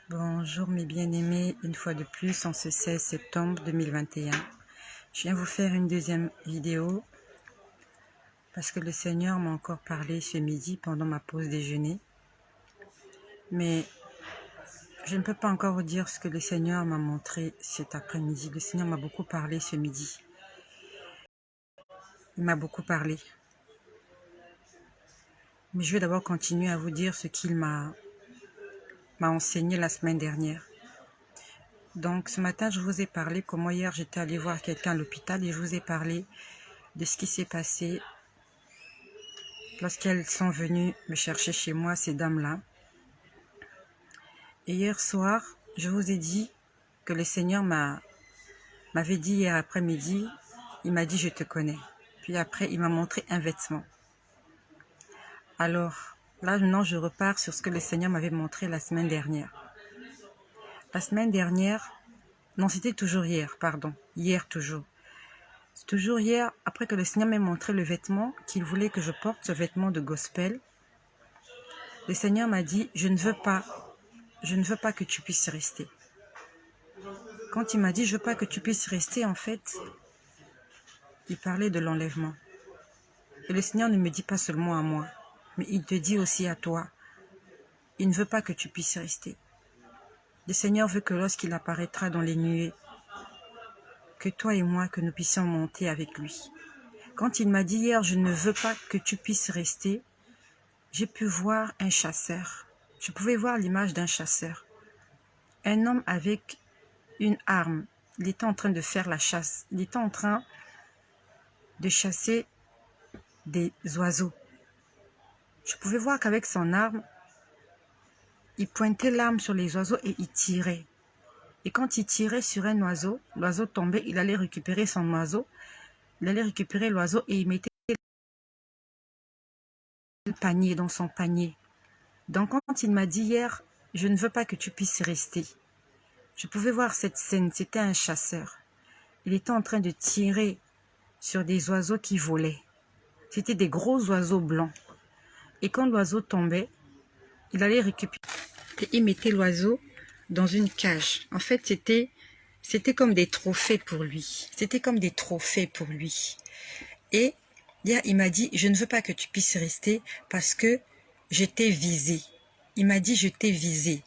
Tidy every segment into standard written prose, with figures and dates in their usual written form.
Bonjour mes bien-aimés, une fois de plus en ce 16 septembre 2021. Je viens vous faire une deuxième vidéo parce que le Seigneur m'a encore parlé ce midi pendant ma pause déjeuner. Mais je ne peux pas encore vous dire ce que le Seigneur m'a montré cet après-midi. Le Seigneur m'a beaucoup parlé ce midi. Il m'a beaucoup parlé. Mais je vais d'abord continuer à vous dire ce qu'il m'a enseigné la semaine dernière. Donc ce matin, je vous ai parlé comment hier j'étais allée voir quelqu'un à l'hôpital et je vous ai parlé de ce qui s'est passé lorsqu'elles sont venues me chercher chez moi, ces dames-là. Et hier soir, je vous ai dit que le Seigneur m'avait dit hier après-midi, il m'a dit « je te connais ». Puis après, il m'a montré un vêtement. Alors, là maintenant, je repars sur ce que le Seigneur m'avait montré la semaine dernière. La semaine dernière, non, c'était toujours hier, pardon, hier toujours. C'est toujours hier, après que le Seigneur m'ait montré le vêtement, qu'il voulait que je porte, ce vêtement de gospel. Le Seigneur m'a dit « je ne veux pas que tu puisses rester ». Quand il m'a dit « je ne veux pas que tu puisses rester », en fait, il parlait de l'enlèvement. Et le Seigneur ne me dit pas seulement à moi, mais il te dit aussi à toi. Il ne veut pas que tu puisses rester. Le Seigneur veut que lorsqu'il apparaîtra dans les nuées, que toi et moi, que nous puissions monter avec lui. Quand il m'a dit hier « je ne veux pas que tu puisses rester », j'ai pu voir un chasseur. Je pouvais voir l'image d'un chasseur. Un homme avec une arme. Il était en train de faire la chasse. Il était en train de chasser des oiseaux. Je pouvais voir qu'avec son arme, il pointait l'arme sur les oiseaux et il tirait. Et quand il tirait sur un oiseau, l'oiseau tombait, il allait récupérer son oiseau. Il allait récupérer l'oiseau et il mettait le panier dans son panier. Donc quand il m'a dit hier, je ne veux pas que tu puisses rester. Je pouvais voir cette scène, c'était un chasseur. Il était en train de tirer sur des oiseaux qui volaient. C'était des gros oiseaux blancs. Et quand l'oiseau tombait, il allait récupérer et il mettait l'oiseau dans une cage. En fait, c'était comme des trophées pour lui. C'était comme des trophées pour lui. Et hier, il m'a dit, je ne veux pas que tu puisses rester parce que je t'ai visé. Il m'a dit, je t'ai visé.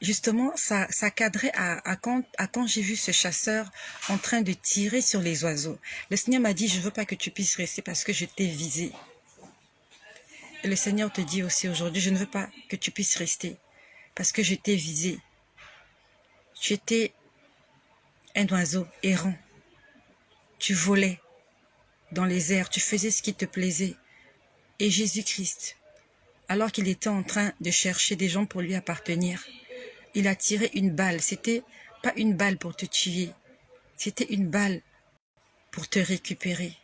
Justement, ça cadrait à quand j'ai vu ce chasseur en train de tirer sur les oiseaux. Le Seigneur m'a dit, je ne veux pas que tu puisses rester parce que je t'ai visé. Et le Seigneur te dit aussi aujourd'hui, je ne veux pas que tu puisses rester parce que je t'ai visé. Tu étais un oiseau errant. Tu volais dans les airs, tu faisais ce qui te plaisait. Et Jésus-Christ, alors qu'il était en train de chercher des gens pour lui appartenir, il a tiré une balle. C'était pas une balle pour te tuer, c'était une balle pour te récupérer.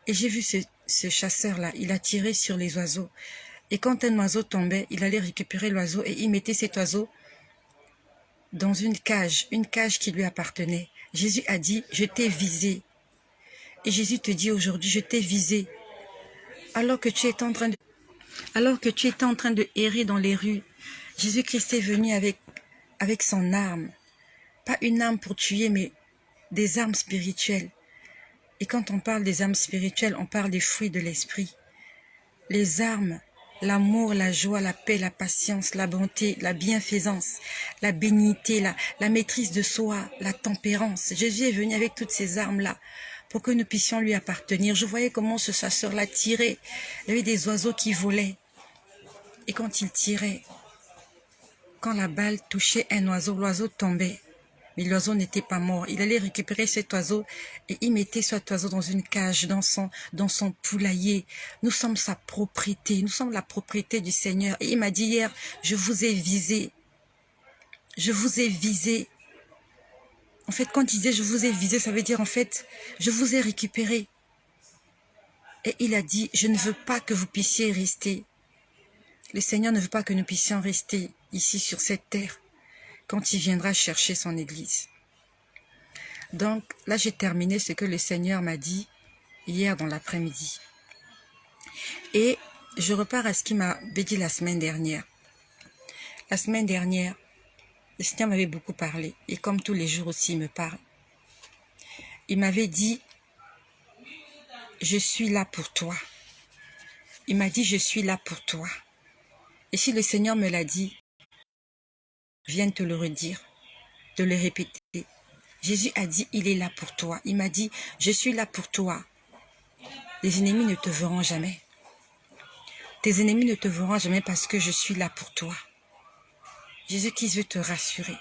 Et j'ai vu ce chasseur-là, il a tiré sur les oiseaux. Et quand un oiseau tombait, il allait récupérer l'oiseau et il mettait cet oiseau dans une cage qui lui appartenait. Jésus a dit, je t'ai visé. Et Jésus te dit aujourd'hui, je t'ai visé. Alors que tu étais en train de errer dans les rues, Jésus-Christ est venu avec son arme. Pas une arme pour tuer, mais des armes spirituelles. Et quand on parle des armes spirituelles, on parle des fruits de l'esprit. Les armes, l'amour, la joie, la paix, la patience, la bonté, la bienfaisance, la bénignité, la maîtrise de soi, la tempérance. Jésus est venu avec toutes ces armes-là pour que nous puissions lui appartenir. Je voyais comment ce chasseur-là tirait. Il y avait des oiseaux qui volaient. Et quand il tirait, quand la balle touchait un oiseau, l'oiseau tombait. Mais l'oiseau n'était pas mort. Il allait récupérer cet oiseau et il mettait cet oiseau dans une cage, dans son poulailler. Nous sommes sa propriété. Nous sommes la propriété du Seigneur. Et il m'a dit hier, je vous ai visé. Je vous ai visé. En fait, quand il disait je vous ai visé, ça veut dire en fait, je vous ai récupéré. Et il a dit, je ne veux pas que vous puissiez rester. Le Seigneur ne veut pas que nous puissions rester ici sur cette terre quand il viendra chercher son Église. Donc là, j'ai terminé ce que le Seigneur m'a dit hier dans l'après-midi. Et je repars à ce qu'il m'a dit la semaine dernière. La semaine dernière, le Seigneur m'avait beaucoup parlé. Et comme tous les jours aussi, il me parle. Il m'avait dit, je suis là pour toi. Il m'a dit, je suis là pour toi. Et si le Seigneur me l'a dit, je viens de te le redire, de le répéter. Jésus a dit, il est là pour toi. Il m'a dit, je suis là pour toi. Les ennemis ne te verront jamais. Tes ennemis ne te verront jamais parce que je suis là pour toi. Jésus-Christ veut te rassurer.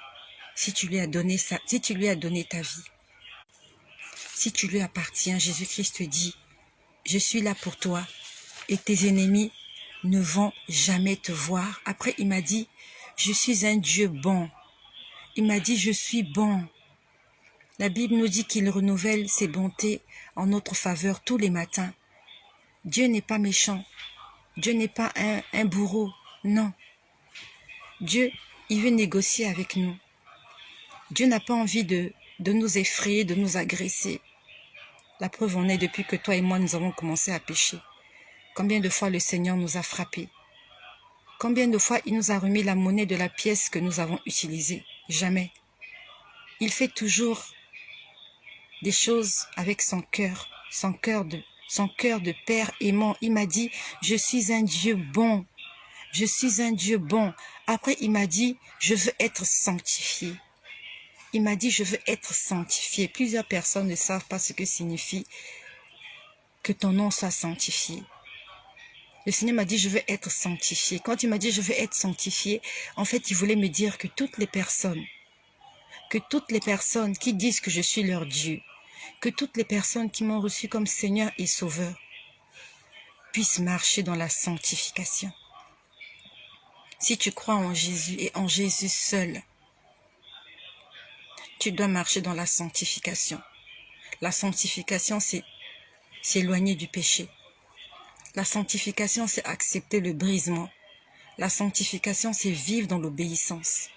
Si tu lui as donné ta vie, si tu lui appartiens, Jésus-Christ te dit, je suis là pour toi et tes ennemis ne vont jamais te voir. Après, il m'a dit, je suis un Dieu bon. Il m'a dit, je suis bon. La Bible nous dit qu'il renouvelle ses bontés en notre faveur tous les matins. Dieu n'est pas méchant. Dieu n'est pas un bourreau. Non. Dieu, il veut négocier avec nous. Dieu n'a pas envie de nous effrayer, de nous agresser. La preuve en est depuis que toi et moi, nous avons commencé à pécher. Combien de fois le Seigneur nous a frappés? Combien de fois il nous a remis la monnaie de la pièce que nous avons utilisée? Jamais. Il fait toujours des choses avec son cœur de Père aimant. Il m'a dit, je suis un Dieu bon. Je suis un Dieu bon. Après, il m'a dit, je veux être sanctifié. Il m'a dit, je veux être sanctifié. Plusieurs personnes ne savent pas ce que signifie que ton nom soit sanctifié. Le Seigneur m'a dit, je veux être sanctifié. Quand il m'a dit, je veux être sanctifié, en fait, il voulait me dire que toutes les personnes qui disent que je suis leur Dieu, que toutes les personnes qui m'ont reçu comme Seigneur et Sauveur puissent marcher dans la sanctification. Si tu crois en Jésus et en Jésus seul, tu dois marcher dans la sanctification. La sanctification, c'est s'éloigner du péché. La sanctification, c'est accepter le brisement. La sanctification, c'est vivre dans l'obéissance.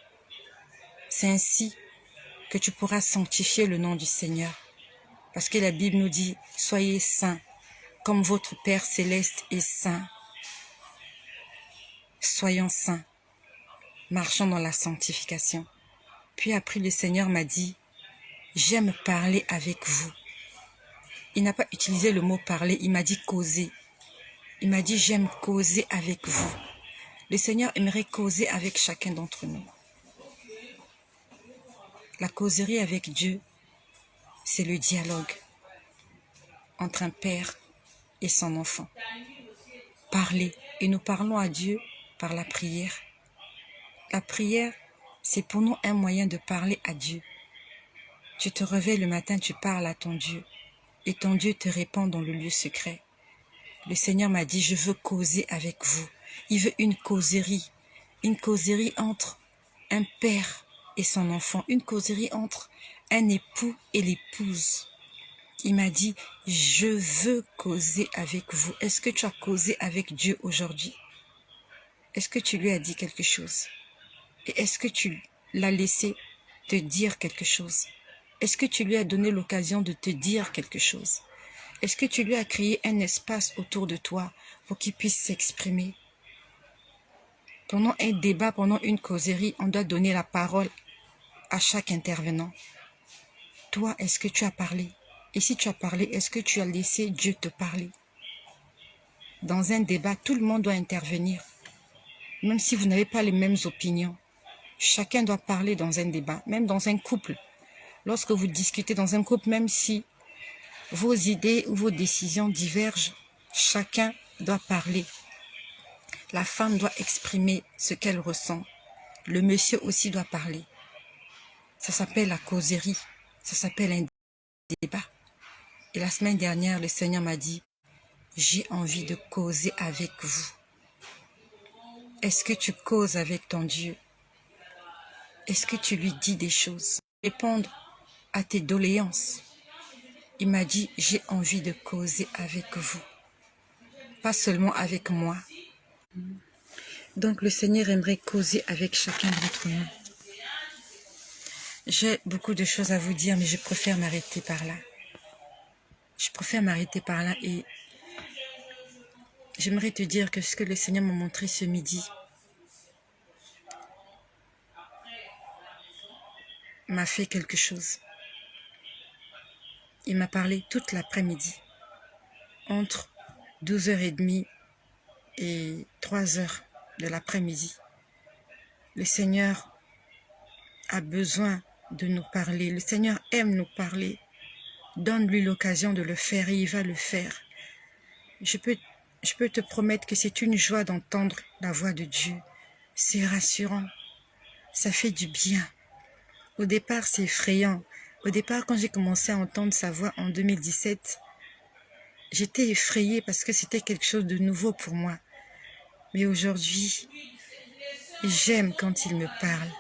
C'est ainsi que tu pourras sanctifier le nom du Seigneur. Parce que la Bible nous dit, soyez saints, comme votre Père céleste est saint. Soyons saints, marchons dans la sanctification. Puis après, le Seigneur m'a dit, j'aime parler avec vous. Il n'a pas utilisé le mot parler, il m'a dit causer. Il m'a dit, j'aime causer avec vous. Le Seigneur aimerait causer avec chacun d'entre nous. La causerie avec Dieu, c'est le dialogue entre un père et son enfant. Parler. Et nous parlons à Dieu par la prière. La prière, c'est pour nous un moyen de parler à Dieu. Tu te réveilles le matin, tu parles à ton Dieu. Et ton Dieu te répond dans le lieu secret. Le Seigneur m'a dit, je veux causer avec vous. Il veut une causerie entre un père et son enfant, une causerie entre un époux et l'épouse. Il m'a dit, je veux causer avec vous. Est-ce que tu as causé avec Dieu aujourd'hui? Est-ce que tu lui as dit quelque chose? Et est-ce que tu l'as laissé te dire quelque chose? Est-ce que tu lui as donné l'occasion de te dire quelque chose? Est-ce que tu lui as créé un espace autour de toi pour qu'il puisse s'exprimer? Pendant un débat, pendant une causerie, on doit donner la parole à chaque intervenant. Toi, est-ce que tu as parlé? Et si tu as parlé, est-ce que tu as laissé Dieu te parler? Dans un débat, tout le monde doit intervenir. Même si vous n'avez pas les mêmes opinions, chacun doit parler dans un débat, même dans un couple. Lorsque vous discutez dans un couple, même si vos idées ou vos décisions divergent, chacun doit parler. La femme doit exprimer ce qu'elle ressent. Le monsieur aussi doit parler. Ça s'appelle la causerie. Ça s'appelle un débat. Et la semaine dernière, le Seigneur m'a dit, j'ai envie de causer avec vous. Est-ce que tu causes avec ton Dieu? Est-ce que tu lui dis des choses? Répondre à tes doléances. Il m'a dit, j'ai envie de causer avec vous. Pas seulement avec moi. Donc le Seigneur aimerait causer avec chacun d'entre nous. J'ai beaucoup de choses à vous dire, mais je préfère m'arrêter par là. Je préfère m'arrêter par là et j'aimerais te dire que ce que le Seigneur m'a montré ce midi, m'a fait quelque chose. Il m'a parlé toute l'après-midi, entre 12h30 et 3h de l'après-midi. Le Seigneur a besoin de nous parler. Le Seigneur aime nous parler. Donne-lui l'occasion de le faire et il va le faire. Je peux te promettre que c'est une joie d'entendre la voix de Dieu. C'est rassurant. Ça fait du bien. Au départ, c'est effrayant. Au départ, quand j'ai commencé à entendre sa voix en 2017, j'étais effrayée parce que c'était quelque chose de nouveau pour moi. Mais aujourd'hui, j'aime quand il me parle.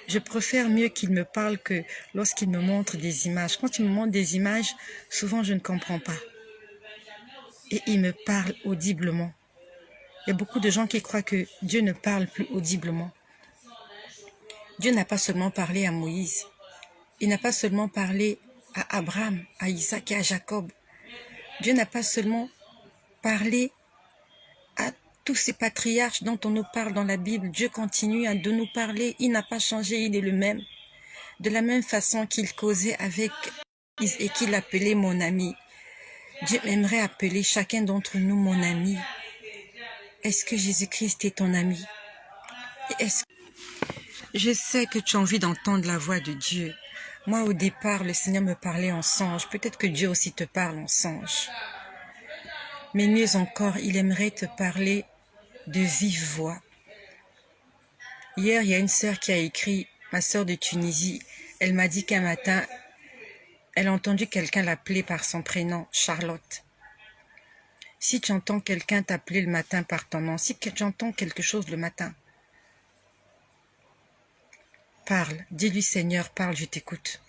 Je préfère mieux qu'il me parle que lorsqu'il me montre des images. Quand il me montre des images, souvent je ne comprends pas. Et il me parle audiblement. Il y a beaucoup de gens qui croient que Dieu ne parle plus audiblement. Dieu n'a pas seulement parlé à Moïse. Il n'a pas seulement parlé à Abraham, à Isaac et à Jacob. Dieu n'a pas seulement parlé à tous ces patriarches dont on nous parle dans la Bible. Dieu continue de nous parler. Il n'a pas changé, il est le même. De la même façon qu'il causait avec Moïse et qu'il appelait mon ami. Dieu aimerait appeler chacun d'entre nous mon ami. Est-ce que Jésus-Christ est ton ami? Je sais que tu as envie d'entendre la voix de Dieu. Moi, au départ, le Seigneur me parlait en songe. Peut-être que Dieu aussi te parle en songe. Mais mieux encore, il aimerait te parler de vive voix. Hier, il y a une sœur qui a écrit, ma sœur de Tunisie, elle m'a dit qu'un matin, elle a entendu quelqu'un l'appeler par son prénom, Charlotte. Si tu entends quelqu'un t'appeler le matin par ton nom, si tu entends quelque chose le matin, parle, dis-lui Seigneur, parle, je t'écoute.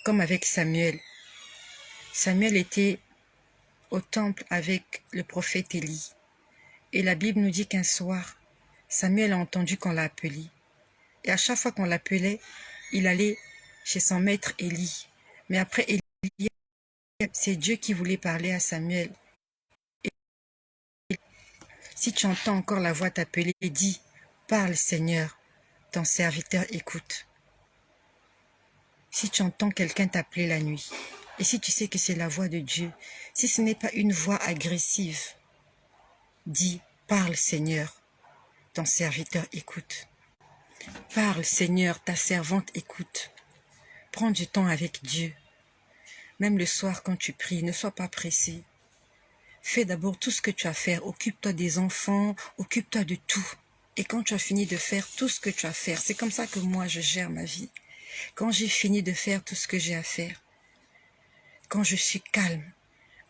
Comme avec Samuel. Samuel était au temple avec le prophète Élie. Et la Bible nous dit qu'un soir, Samuel a entendu qu'on l'a appelé. Et à chaque fois qu'on l'appelait, il allait chez son maître Élie. Mais après Élie, c'est Dieu qui voulait parler à Samuel. Et si tu entends encore la voix t'appeler, dis, parle Seigneur, ton serviteur écoute. Si tu entends quelqu'un t'appeler la nuit, et si tu sais que c'est la voix de Dieu, si ce n'est pas une voix agressive, dis, parle Seigneur, ton serviteur écoute. Parle Seigneur, ta servante écoute. Prends du temps avec Dieu. Même le soir quand tu pries, ne sois pas pressé. Fais d'abord tout ce que tu as à faire. Occupe-toi des enfants, occupe-toi de tout. Et quand tu as fini de faire tout ce que tu as à faire, c'est comme ça que moi je gère ma vie. Quand j'ai fini de faire tout ce que j'ai à faire, quand je suis calme,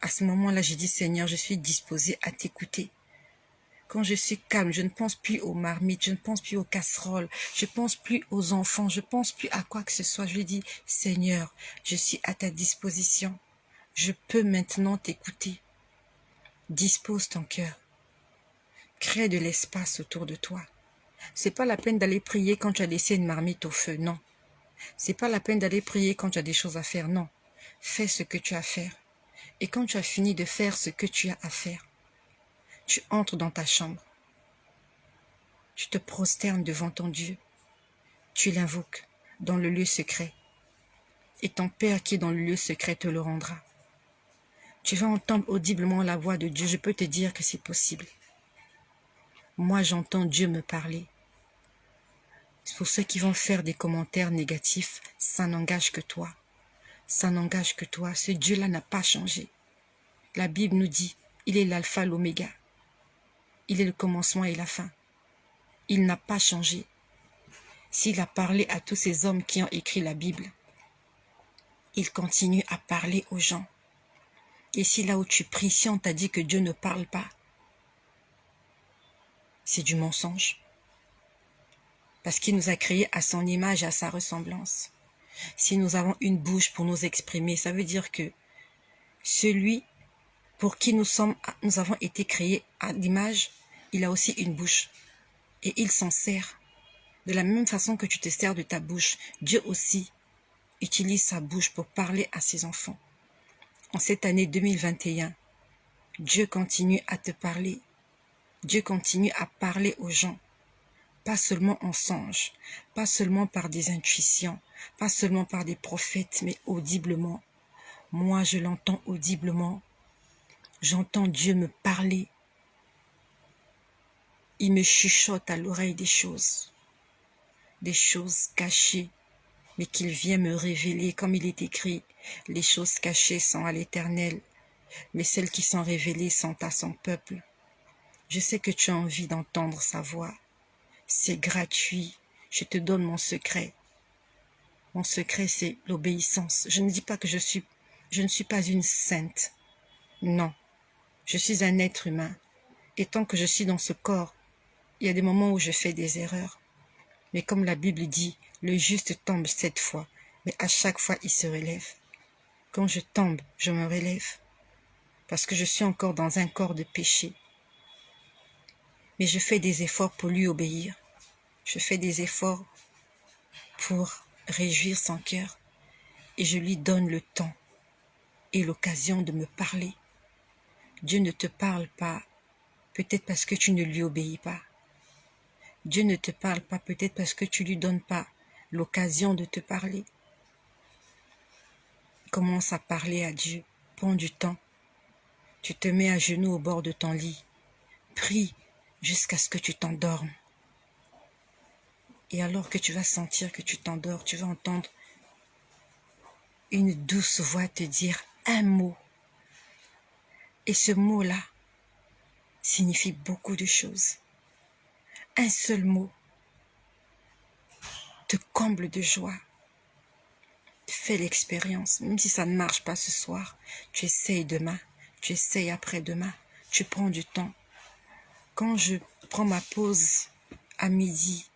à ce moment-là, j'ai dit Seigneur, je suis disposée à t'écouter. Quand je suis calme, je ne pense plus aux marmites, je ne pense plus aux casseroles, je ne pense plus aux enfants, je ne pense plus à quoi que ce soit. Je lui dis, Seigneur, je suis à ta disposition. Je peux maintenant t'écouter. Dispose ton cœur. Crée de l'espace autour de toi. C'est pas la peine d'aller prier quand tu as laissé une marmite au feu, non. C'est pas la peine d'aller prier quand tu as des choses à faire, non. Fais ce que tu as à faire. Et quand tu as fini de faire ce que tu as à faire, tu entres dans ta chambre. Tu te prosternes devant ton Dieu. Tu l'invoques dans le lieu secret. Et ton Père qui est dans le lieu secret te le rendra. Tu vas entendre audiblement la voix de Dieu. Je peux te dire que c'est possible. Moi, j'entends Dieu me parler. Pour ceux qui vont faire des commentaires négatifs, ça n'engage que toi. Ça n'engage que toi. Ce Dieu-là n'a pas changé. La Bible nous dit, il est l'alpha, l'oméga. Il est le commencement et la fin. Il n'a pas changé. S'il a parlé à tous ces hommes qui ont écrit la Bible, il continue à parler aux gens. Et si là où tu pries, si on t'a dit que Dieu ne parle pas, c'est du mensonge. Parce qu'il nous a créés à son image et à sa ressemblance. Si nous avons une bouche pour nous exprimer, ça veut dire que celui pour qui nous avons été créés à l'image, il a aussi une bouche. Et il s'en sert. De la même façon que tu te sers de ta bouche, Dieu aussi utilise sa bouche pour parler à ses enfants. En cette année 2021, Dieu continue à te parler. Dieu continue à parler aux gens. pas seulement en songe, pas seulement par des intuitions, pas seulement par des prophètes, mais audiblement. Moi, je l'entends audiblement. J'entends Dieu me parler. Il me chuchote à l'oreille des choses cachées, mais qu'il vient me révéler, comme il est écrit, les choses cachées sont à l'Éternel, mais celles qui sont révélées sont à son peuple. Je sais que tu as envie d'entendre sa voix. C'est gratuit. Je te donne mon secret. Mon secret, c'est l'obéissance. Je ne dis pas que je ne suis pas une sainte. Non, je suis un être humain. Et tant que je suis dans ce corps, il y a des moments où je fais des erreurs. Mais comme la Bible dit, le juste tombe 7 fois, mais à chaque fois il se relève. Quand je tombe, je me relève, parce que je suis encore dans un corps de péché. Mais je fais des efforts pour lui obéir. Je fais des efforts pour réjouir son cœur. Et je lui donne le temps et l'occasion de me parler. Dieu ne te parle pas, peut-être parce que tu ne lui obéis pas. Dieu ne te parle pas, peut-être parce que tu ne lui donnes pas l'occasion de te parler. Commence à parler à Dieu. Prends du temps. Tu te mets à genoux au bord de ton lit. Prie jusqu'à ce que tu t'endormes. Et alors que tu vas sentir que tu t'endors, tu vas entendre une douce voix te dire un mot. Et ce mot-là signifie beaucoup de choses. Un seul mot te comble de joie. Fais l'expérience, même si ça ne marche pas ce soir, tu essayes demain, tu essayes après-demain, tu prends du temps. Quand je prends ma pause à midi,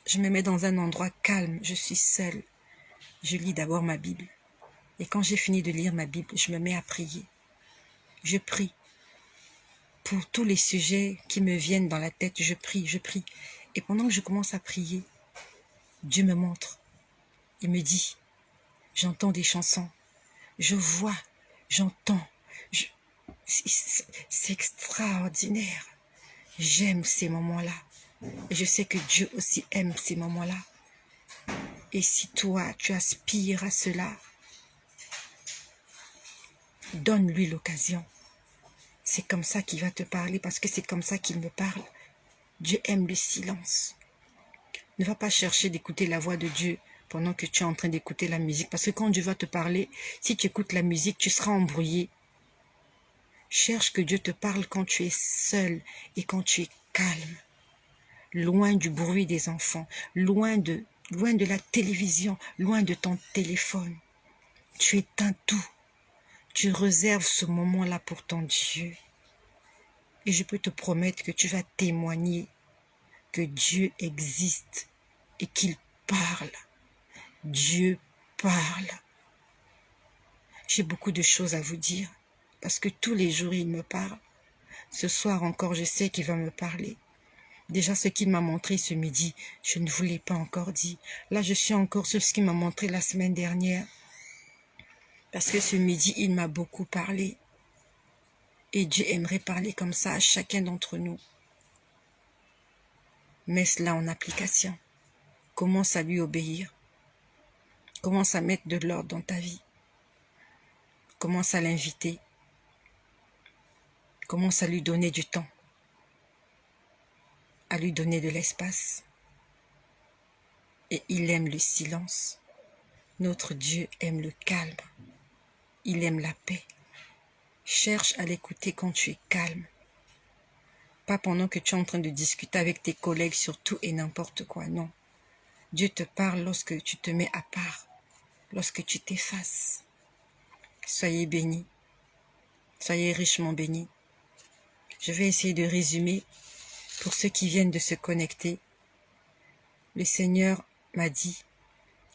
je me mets dans un endroit calme, je suis seule. Je lis d'abord ma Bible. Et quand j'ai fini de lire ma Bible, je me mets à prier. Je prie. Pour tous les sujets qui me viennent dans la tête, je prie. Et pendant que je commence à prier, Dieu me montre. Il me dit, j'entends des chansons. Je vois, j'entends. C'est extraordinaire. J'aime ces moments-là. Et je sais que Dieu aussi aime ces moments-là. Et si toi, tu aspires à cela, donne-lui l'occasion. C'est comme ça qu'il va te parler, parce que c'est comme ça qu'il me parle. Dieu aime le silence. Ne va pas chercher d'écouter la voix de Dieu pendant que tu es en train d'écouter la musique. Parce que quand Dieu va te parler, si tu écoutes la musique, tu seras embrouillé. Cherche que Dieu te parle quand tu es seul et quand tu es calme. Loin du bruit des enfants, loin de la télévision, loin de ton téléphone. Tu éteins tout. Tu réserves ce moment-là pour ton Dieu. Et je peux te promettre que tu vas témoigner que Dieu existe et qu'il parle. Dieu parle. J'ai beaucoup de choses à vous dire parce que tous les jours il me parle. Ce soir encore, je sais qu'il va me parler. Déjà, ce qu'il m'a montré ce midi, je ne vous l'ai pas encore dit. Là, je suis encore sur ce qu'il m'a montré la semaine dernière. Parce que ce midi, il m'a beaucoup parlé. Et Dieu aimerait parler comme ça à chacun d'entre nous. Mets cela en application. Commence à lui obéir. Commence à mettre de l'ordre dans ta vie. Commence à l'inviter. Commence à lui donner du temps. À lui donner de l'espace. Et il aime le silence. Notre Dieu aime le calme. Il aime la paix. Cherche à l'écouter quand tu es calme. Pas pendant que tu es en train de discuter avec tes collègues sur tout et n'importe quoi, non. Dieu te parle lorsque tu te mets à part, lorsque tu t'effaces. Soyez bénis. Soyez richement bénis. Je vais essayer de résumer pour ceux qui viennent de se connecter. Le Seigneur m'a dit,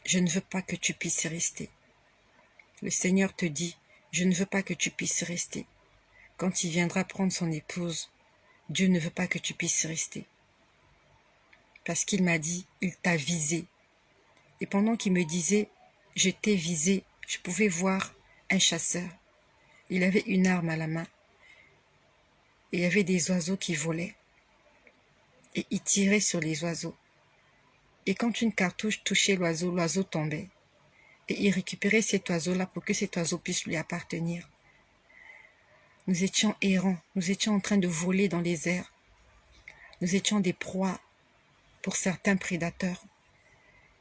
je ne veux pas que tu puisses rester. Le Seigneur te dit, je ne veux pas que tu puisses rester. Quand il viendra prendre son épouse, Dieu ne veut pas que tu puisses rester. Parce qu'il m'a dit, il t'a visé. Et pendant qu'il me disait, je t'ai visé, je pouvais voir un chasseur. Il avait une arme à la main. Et il y avait des oiseaux qui volaient. et il tirait sur les oiseaux. Et quand une cartouche touchait l'oiseau, l'oiseau tombait. Et il récupérait cet oiseau-là pour que cet oiseau puisse lui appartenir. Nous étions errants, nous étions en train de voler dans les airs. Nous étions des proies pour certains prédateurs.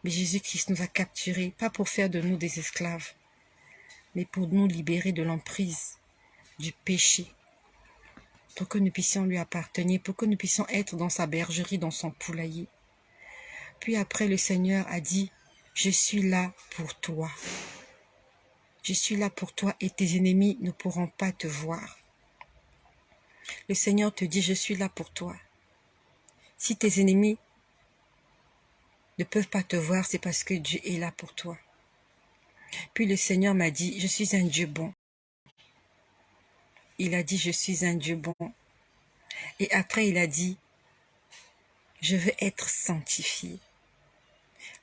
Mais Jésus-Christ nous a capturés, pas pour faire de nous des esclaves, mais pour nous libérer de l'emprise du péché, pour que nous puissions lui appartenir, pour que nous puissions être dans sa bergerie, dans son poulailler. Puis après, le Seigneur a dit, « Je suis là pour toi. Je suis là pour toi et tes ennemis ne pourront pas te voir. » Le Seigneur te dit, « Je suis là pour toi. » Si tes ennemis ne peuvent pas te voir, c'est parce que Dieu est là pour toi. Puis le Seigneur m'a dit, « Je suis un Dieu bon. » Il a dit, « Je suis un Dieu bon. » Et après, il a dit, « Je veux être sanctifié. »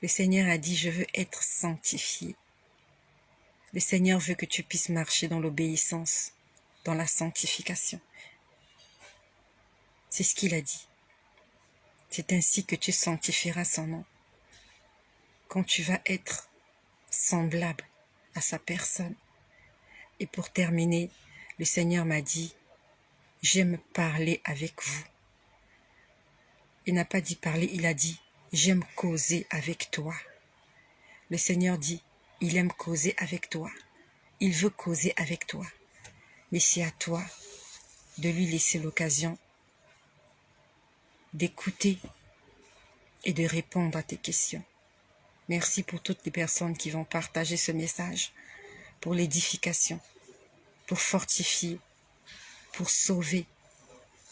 Le Seigneur a dit, « Je veux être sanctifié. » Le Seigneur veut que tu puisses marcher dans l'obéissance, dans la sanctification. C'est ce qu'il a dit. C'est ainsi que tu sanctifieras son nom. Quand tu vas être semblable à sa personne. Et pour terminer, le Seigneur m'a dit, « J'aime parler avec vous. » Il n'a pas dit parler, il a dit, « J'aime causer avec toi. » Le Seigneur dit, il aime causer avec toi. Il veut causer avec toi. Mais c'est à toi de lui laisser l'occasion d'écouter et de répondre à tes questions. Merci pour toutes les personnes qui vont partager ce message, pour l'édification, pour fortifier, pour sauver,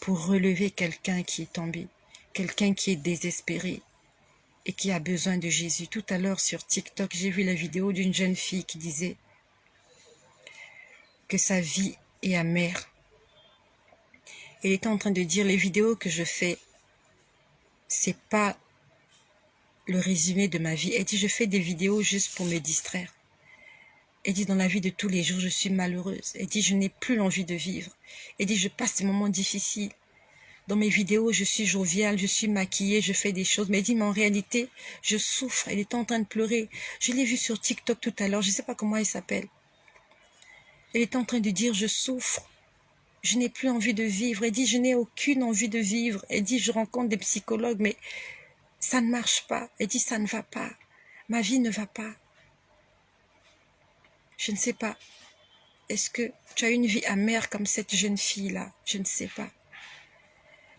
pour relever quelqu'un qui est tombé, quelqu'un qui est désespéré et qui a besoin de Jésus. Tout à l'heure sur TikTok, j'ai vu la vidéo d'une jeune fille qui disait que sa vie est amère. Elle était en train de dire, les vidéos que je fais, c'est pas le résumé de ma vie. Elle dit, je fais des vidéos juste pour me distraire. Elle dit, dans la vie de tous les jours, je suis malheureuse. Elle dit, je n'ai plus l'envie de vivre. Elle dit, je passe des moments difficiles. Dans mes vidéos, je suis joviale, je suis maquillée, je fais des choses. Mais elle dit, mais en réalité, je souffre. Elle était en train de pleurer. Je l'ai vue sur TikTok tout à l'heure. Je ne sais pas comment elle s'appelle. Elle était en train de dire, je souffre. Je n'ai plus envie de vivre. Elle dit, je n'ai aucune envie de vivre. Elle dit, je rencontre des psychologues, mais ça ne marche pas. Elle dit, ça ne va pas. Ma vie ne va pas. Je ne sais pas. Est-ce que tu as une vie amère comme cette jeune fille-là? Je ne sais pas.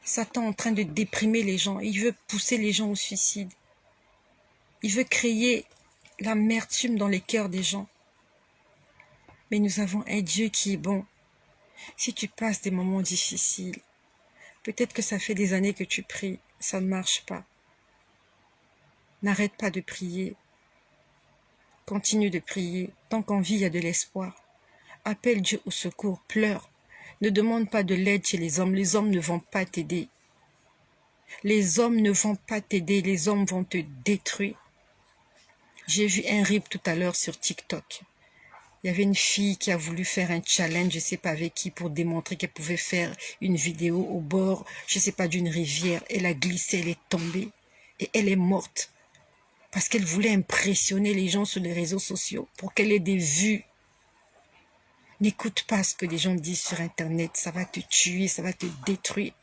Satan est en train de déprimer les gens. Il veut pousser les gens au suicide. Il veut créer l'amertume dans les cœurs des gens. Mais nous avons un Dieu qui est bon. Si tu passes des moments difficiles, peut-être que ça fait des années que tu pries, ça ne marche pas. N'arrête pas de prier. Continue de prier. Tant qu'en vie, il y a de l'espoir. Appelle Dieu au secours, pleure. Ne demande pas de l'aide chez les hommes. Les hommes ne vont pas t'aider. Les hommes ne vont pas t'aider. Les hommes vont te détruire. J'ai vu un rip tout à l'heure sur TikTok. Il y avait une fille qui a voulu faire un challenge, je ne sais pas avec qui, pour démontrer qu'elle pouvait faire une vidéo au bord, je ne sais pas, d'une rivière. Elle a glissé, elle est tombée et elle est morte. Parce qu'elle voulait impressionner les gens sur les réseaux sociaux pour qu'elle ait des vues. N'écoute pas ce que les gens disent sur Internet, ça va te tuer, ça va te détruire.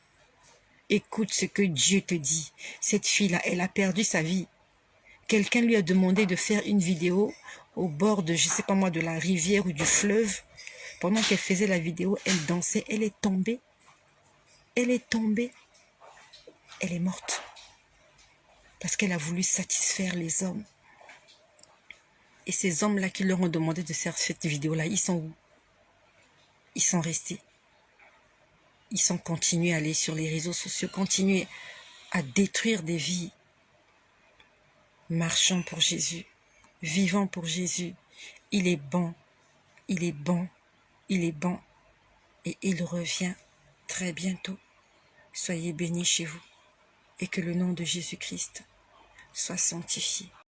Écoute ce que Dieu te dit. Cette fille-là, elle a perdu sa vie. Quelqu'un lui a demandé de faire une vidéo au bord de, je ne sais pas moi, de la rivière ou du fleuve. Pendant qu'elle faisait la vidéo, elle dansait, elle est tombée. Elle est tombée. Elle est morte. Parce qu'elle a voulu satisfaire les hommes. Et ces hommes-là qui leur ont demandé de faire cette vidéo-là, ils sont où? Ils sont restés. Ils sont continués à aller sur les réseaux sociaux, continuer à détruire des vies. Marchons pour Jésus, vivons pour Jésus. Il est bon, il est bon, il est bon. Et il revient très bientôt. Soyez bénis chez vous et que le nom de Jésus-Christ soit sanctifié.